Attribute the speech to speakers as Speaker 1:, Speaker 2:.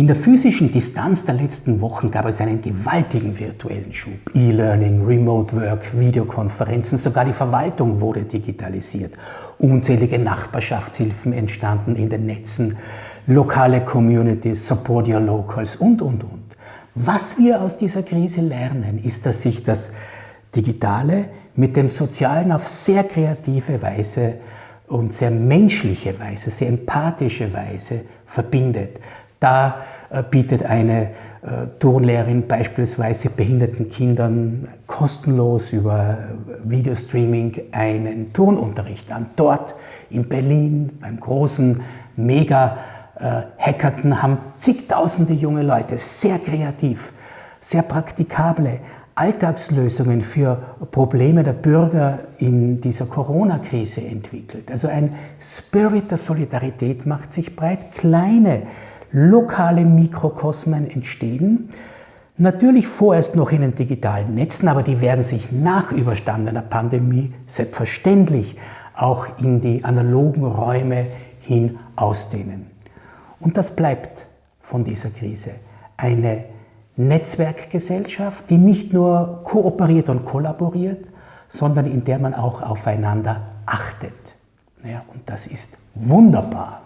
Speaker 1: In der physischen Distanz der letzten Wochen gab es einen gewaltigen virtuellen Schub. E-Learning, Remote Work, Videokonferenzen, sogar die Verwaltung wurde digitalisiert. Unzählige Nachbarschaftshilfen entstanden in den Netzen, lokale Communities, Support Your Locals und. Was wir aus dieser Krise lernen, ist, dass sich das Digitale mit dem Sozialen auf sehr kreative Weise und sehr menschliche Weise, sehr empathische Weise verbindet. Da bietet eine Turnlehrerin beispielsweise behinderten Kindern kostenlos über Videostreaming einen Turnunterricht an. Dort in Berlin beim großen Mega-Hackathon haben zigtausende junge Leute sehr kreativ, sehr praktikable Alltagslösungen für Probleme der Bürger in dieser Corona-Krise entwickelt. Also ein Spirit der Solidarität macht sich breit. Kleine lokale Mikrokosmen entstehen, natürlich vorerst noch in den digitalen Netzen, aber die werden sich nach überstandener Pandemie selbstverständlich auch in die analogen Räume hin ausdehnen. Und das bleibt von dieser Krise eine Netzwerkgesellschaft, die nicht nur kooperiert und kollaboriert, sondern in der man auch aufeinander achtet. Ja, und das ist wunderbar.